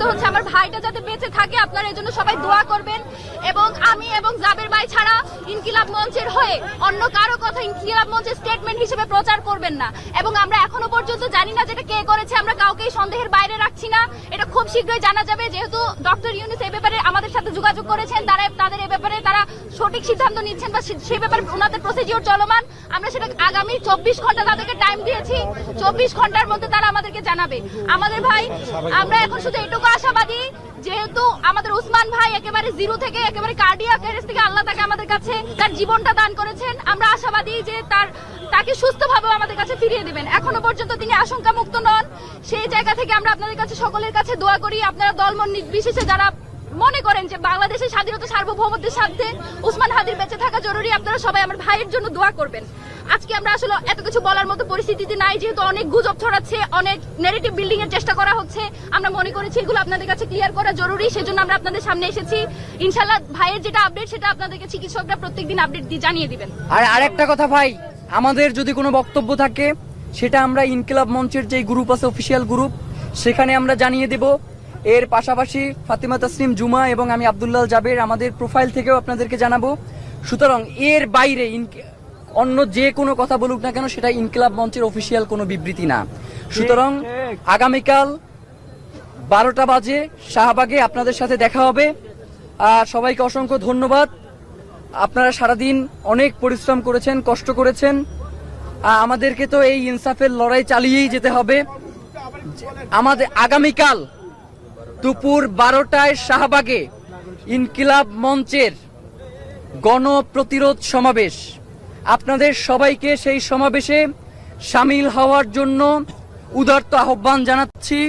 হচ্ছে আমার ভাইটা যাতে বেঁচে থাকে, আপনারা এর জন্য সবাই দোয়া করবেন। এবং আমি এবং জাবের ভাই ছাড়া ইনকিলাব মঞ্চের হয়ে অন্য কারো কথা ইনকিলাব মঞ্চের স্টেটমেন্ট হিসেবে প্রচার করবেন না। এবং আমরা এখনো পর্যন্ত জানি না যেটা কে করেছে, আমরা কাউকেই সন্দেহের বাইরে রাখছি না। এটা খুব শীঘ্রই জানা যাবে, যেহেতু ডক্টর ইউনূস এই ব্যাপারে আমাদের সাথে যোগাযোগ করেছেন, তাদের এই ব্যাপারে তারা সঠিক সিদ্ধান্ত নিচ্ছেন বা সেই ব্যাপারে ওনাদের প্রসিডিওর চলমান। আমরা সেটা আগামী 24 ঘন্টা তাদেরকে টাইম দিয়েছি, 24 ঘন্টার মধ্যে তারা আমাদেরকে জানাবে। আমাদের ভাই, আমরা এখন শুধু এটুকু আশাবাদী, যেহেতু আমাদের উসমান ভাই একেবারে জিরো থেকে একেবারে কার্ডিয়াক অ্যারেস্ট থেকে আল্লাহ তাকে আমাদের কাছে তার জীবনটা দান করেছেন, আমরা আশাবাদী যে তাকে সুস্থভাবে আমাদের কাছে ফিরিয়ে দিবেন। এখনো পর্যন্ত তিনি আশঙ্কা মুক্ত নন। সেই জায়গা থেকে আমরা আপনাদের কাছে সকলের কাছে দোয়া করি, আপনারা দলমত নির্বিশেষে যারা মনে করেন যে বাংলাদেশের স্বাধীনতা সার্বভৌমত্বের সাথে উসমান হাদির বেঁচে থাকা জরুরি, আপনারা সবাই আমার ভাইয়ের জন্য দোয়া করবেন। আজকে আমরা আসলে এত কিছু বলার মতো পরিস্থিতিতে নাই, যেহেতু অনেক গুজব ছড়াচ্ছে, অনেক নেগেটিভ বিল্ডিং এর চেষ্টা করা হচ্ছে। আমরা মনে করেছি এগুলো আপনাদের কাছে ক্লিয়ার করা জরুরি, সেজন্য আমরা আপনাদের সামনে এসেছি। ইনশাআল্লাহ ভাইয়ের যেটা আপডেট সেটা আপনাদেরকে চিকিৎসকরা প্রত্যেকদিন আপডেট দিয়ে জানিয়ে দিবেন। আর আরেকটা কথা ভাই, আমাদের যদি কোনো বক্তব্য থাকে সেটা আমরা ইনকিলাব মঞ্চের যে গ্রুপ আছে, অফিসিয়াল গ্রুপ, সেখানে আমরা জানিয়ে দেব। এর পাশাপাশি ফাতিমা তাসনিম জুমা এবং আমি আব্দুল্লাহ জাবের আমাদের প্রোফাইল থেকেও আপনাদেরকে জানাবো। সুতরাং এর বাইরে অন্য যে কোনো কথা বলুক না কেন, সেটা ইনকিলাব মঞ্চের অফিসিয়াল কোনো বিবৃতি না। সুতরাং আগামীকাল 12টা বাজে শাহবাগে আপনাদের সাথে দেখা হবে। আর সবাইকে অসংখ্য ধন্যবাদ। আপনারা সারাদিন অনেক পরিশ্রম করেছেন, কষ্ট করেছেন। আমাদেরকে তো এই ইনসাফের লড়াই চালিয়েই যেতে হবে। আমাদের আগামীকাল দুপুর 12টায় শাহবাগে ইনকিলাব মঞ্চের গণপ্রতিরোধ সমাবেশ। আপনাদের সবাইকে সেই সমাবেশে সামিল হওয়ার জন্য উদারত আহ্বান জানাচ্ছি।